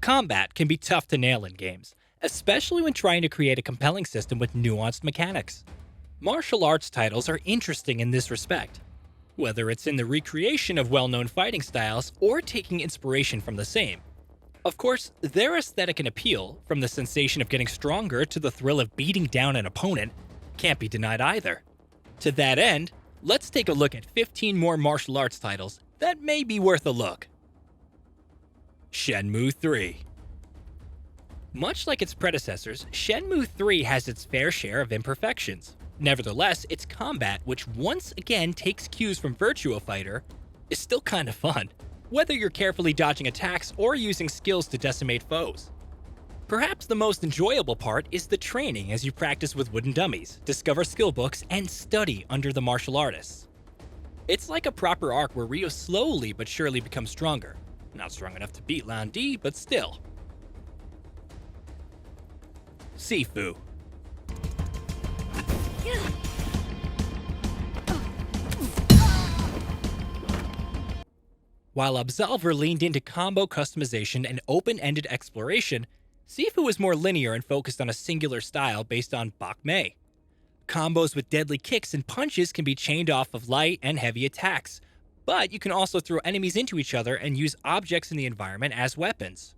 Combat can be tough to nail in games, especially when trying to create a compelling system with nuanced mechanics. Martial arts titles are interesting in this respect, whether it's in the recreation of well-known fighting styles or taking inspiration from the same. Of course, their aesthetic and appeal, from the sensation of getting stronger to the thrill of beating down an opponent, can't be denied either. To that end, let's take a look at 15 more martial arts titles that may be worth a look. Shenmue 3. Much like its predecessors, Shenmue 3 has its fair share of imperfections. Nevertheless, its combat, which once again takes cues from Virtua Fighter, is still kinda fun, whether you're carefully dodging attacks or using skills to decimate foes. Perhaps the most enjoyable part is the training as you practice with wooden dummies, discover skill books, and study under the martial artists. It's like a proper arc where Ryo slowly but surely becomes stronger. Not strong enough to beat Lan Di, but still. Sifu. While Absolver leaned into combo customization and open-ended exploration, Sifu is more linear and focused on a singular style based on Bak Mei. Combos with deadly kicks and punches can be chained off of light and heavy attacks, but you can also throw enemies into each other and use objects in the environment as weapons.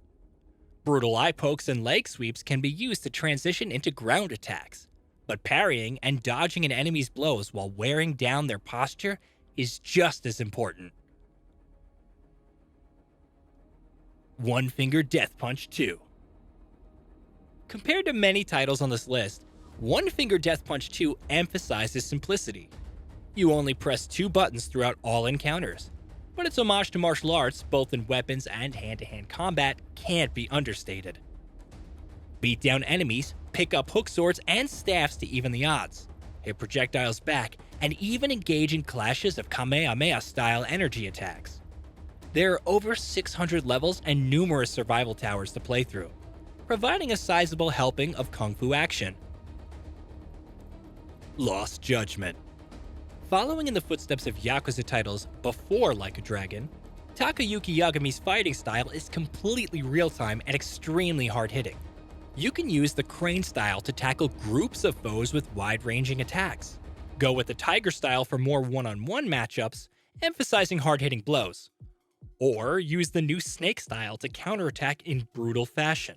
Brutal eye pokes and leg sweeps can be used to transition into ground attacks, but parrying and dodging an enemy's blows while wearing down their posture is just as important. One Finger Death Punch 2. Compared to many titles on this list, One Finger Death Punch 2 emphasizes simplicity. You only press 2 buttons throughout all encounters, but its homage to martial arts, both in weapons and hand-to-hand combat, can't be understated. Beat down enemies, pick up hook swords and staffs to even the odds, hit projectiles back, and even engage in clashes of Kamehameha-style energy attacks. There are over 600 levels and numerous survival towers to play through, providing a sizable helping of kung fu action. Lost Judgment. Following in the footsteps of Yakuza titles before Like a Dragon, Takayuki Yagami's fighting style is completely real-time and extremely hard-hitting. You can use the crane style to tackle groups of foes with wide-ranging attacks. Go with the tiger style for more one-on-one matchups, emphasizing hard-hitting blows. Or use the new snake style to counterattack in brutal fashion.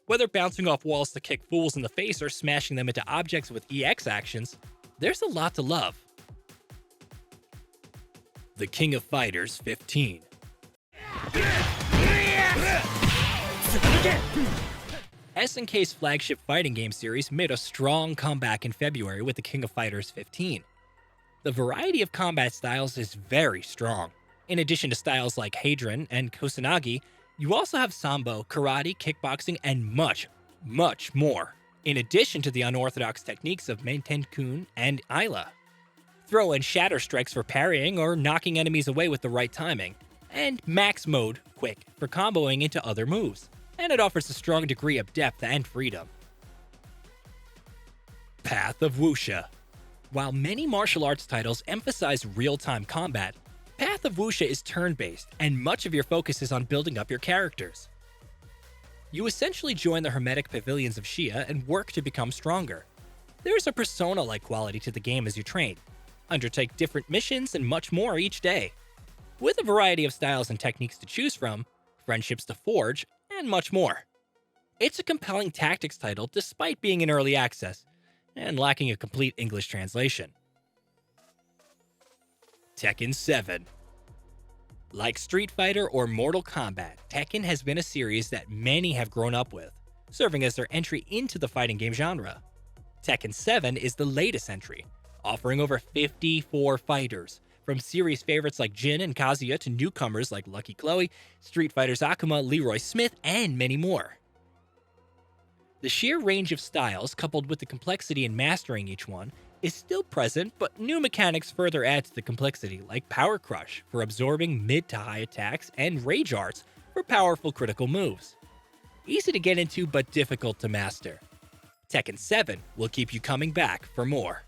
Whether bouncing off walls to kick fools in the face or smashing them into objects with EX actions, there's a lot to love. The King of Fighters 15. SNK's flagship fighting game series made a strong comeback in February with The King of Fighters 15. The variety of combat styles is very strong. In addition to styles like Hadron and Kusanagi, you also have Sambo, karate, kickboxing, and much, much more, in addition to the unorthodox techniques of Mainten-kun and Ayla. Throw in shatter strikes for parrying or knocking enemies away with the right timing, and max mode, quick, for comboing into other moves, and it offers a strong degree of depth and freedom. Path of Wuxia. While many martial arts titles emphasize real-time combat, Path of Wuxia is turn-based, and much of your focus is on building up your characters. You essentially join the hermetic pavilions of Xia and work to become stronger. There's a Persona-like quality to the game as you train, undertake different missions, and much more each day. With a variety of styles and techniques to choose from, friendships to forge, and much more. It's a compelling tactics title despite being in early access, and lacking a complete English translation. Tekken 7. Like Street Fighter or Mortal Kombat, Tekken has been a series that many have grown up with, serving as their entry into the fighting game genre. Tekken 7 is the latest entry, offering over 54 fighters, from series favorites like Jin and Kazuya to newcomers like Lucky Chloe, Street Fighter's Akuma, Leroy Smith, and many more. The sheer range of styles, coupled with the complexity in mastering each one, is still present, but new mechanics further add to the complexity, like Power Crush for absorbing mid to high attacks and Rage Arts for powerful critical moves. Easy to get into, but difficult to master. Tekken 7 will keep you coming back for more.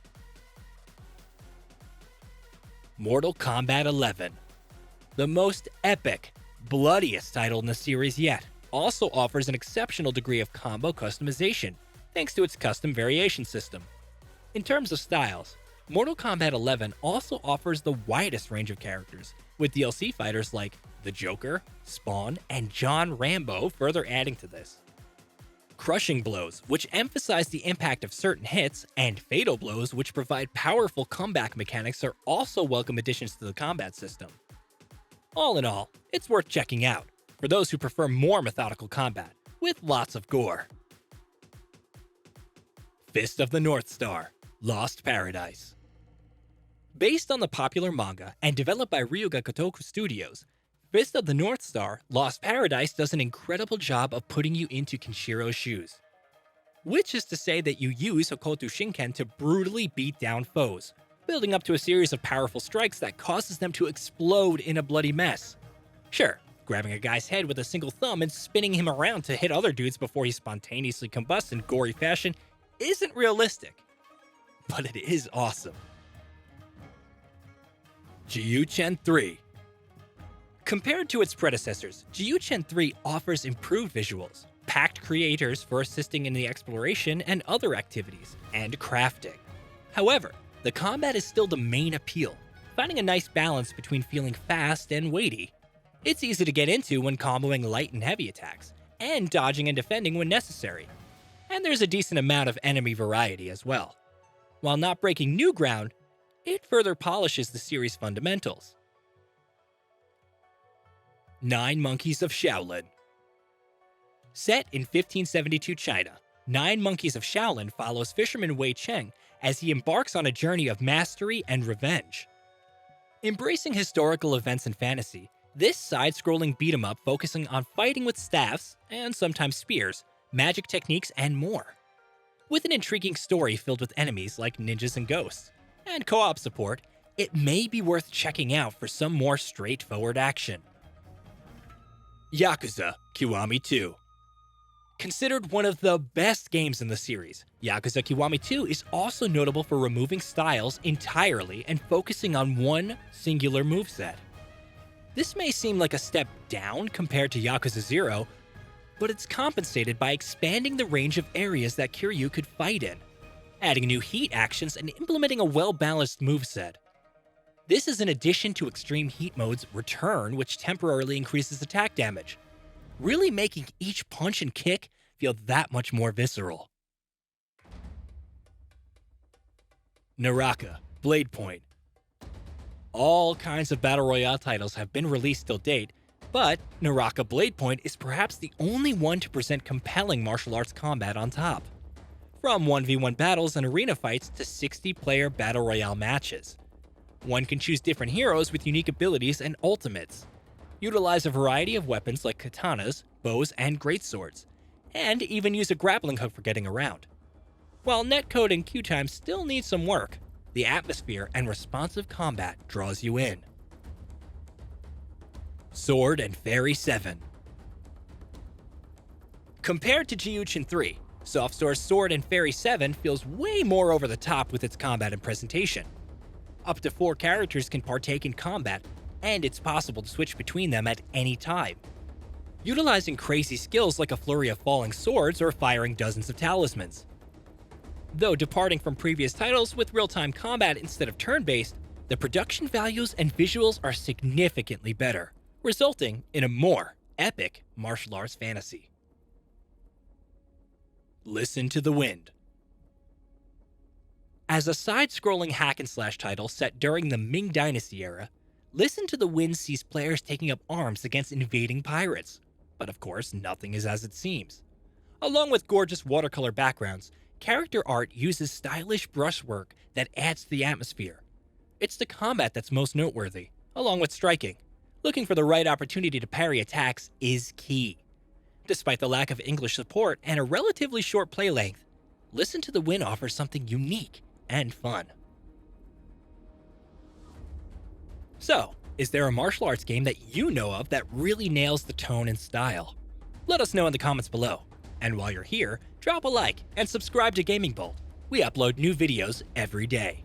Mortal Kombat 11. The most epic, bloodiest title in the series yet, also offers an exceptional degree of combo customization, thanks to its custom variation system. In terms of styles, Mortal Kombat 11 also offers the widest range of characters, with DLC fighters like the Joker, Spawn, and John Rambo further adding to this. Crushing blows, which emphasize the impact of certain hits, and fatal blows, which provide powerful comeback mechanics, are also welcome additions to the combat system. All in all, it's worth checking out for those who prefer more methodical combat, with lots of gore. Fist of the North Star: Lost Paradise. Based on the popular manga and developed by Ryuga Kotoku Studios, Fist of the North Star: Lost Paradise does an incredible job of putting you into Kenshiro's shoes. Which is to say that you use Hokuto Shinken to brutally beat down foes, building up to a series of powerful strikes that causes them to explode in a bloody mess. Sure, grabbing a guy's head with a single thumb and spinning him around to hit other dudes before he spontaneously combusts in gory fashion isn't realistic, but it is awesome. Jiuchen 3. Compared to its predecessors, Jiuchen 3 offers improved visuals, packed creators for assisting in the exploration and other activities, and crafting. However, the combat is still the main appeal, finding a nice balance between feeling fast and weighty. It's easy to get into when comboing light and heavy attacks, and dodging and defending when necessary. And there's a decent amount of enemy variety as well. While not breaking new ground, it further polishes the series' fundamentals. 9 Monkeys of Shaolin. Set in 1572 China, 9 Monkeys of Shaolin follows fisherman Wei Cheng as he embarks on a journey of mastery and revenge. Embracing historical events and fantasy, this side-scrolling beat-em-up focusing on fighting with staffs, and sometimes spears, magic techniques, and more. With an intriguing story filled with enemies like ninjas and ghosts, and co-op support, it may be worth checking out for some more straightforward action. Yakuza Kiwami 2. Considered one of the best games in the series, Yakuza Kiwami 2 is also notable for removing styles entirely and focusing on one singular moveset. This may seem like a step down compared to Yakuza 0, but it's compensated by expanding the range of areas that Kiryu could fight in, adding new heat actions and implementing a well-balanced moveset. This is in addition to Extreme Heat Mode's Return, which temporarily increases attack damage, really making each punch and kick feel that much more visceral. NARAKA BLADEPOINT. All kinds of Battle Royale titles have been released till date, but NARAKA BLADEPOINT is perhaps the only one to present compelling martial arts combat on top. From 1v1 battles and arena fights to 60-player Battle Royale matches. One can choose different heroes with unique abilities and ultimates, utilize a variety of weapons like katanas, bows, and greatswords, and even use a grappling hook for getting around. While netcode and queue time still need some work, the atmosphere and responsive combat draws you in. Sword and Fairy 7. Compared to Jiuchen 3, Softstore's Sword and Fairy 7 feels way more over the top with its combat and presentation. Up to 4 characters can partake in combat, and it's possible to switch between them at any time, utilizing crazy skills like a flurry of falling swords or firing dozens of talismans. Though departing from previous titles with real-time combat instead of turn-based, the production values and visuals are significantly better, resulting in a more epic martial arts fantasy. Listen to the Wind. As a side-scrolling hack-and-slash title set during the Ming Dynasty era, Listen to the Wind sees players taking up arms against invading pirates. But of course, nothing is as it seems. Along with gorgeous watercolor backgrounds, character art uses stylish brushwork that adds to the atmosphere. It's the combat that's most noteworthy, along with striking. Looking for the right opportunity to parry attacks is key. Despite the lack of English support and a relatively short play length, Listen to the Wind offers something unique and fun. So, is there a martial arts game that you know of that really nails the tone and style? Let us know in the comments below. And while you're here, drop a like and subscribe to GamingBolt. We upload new videos every day.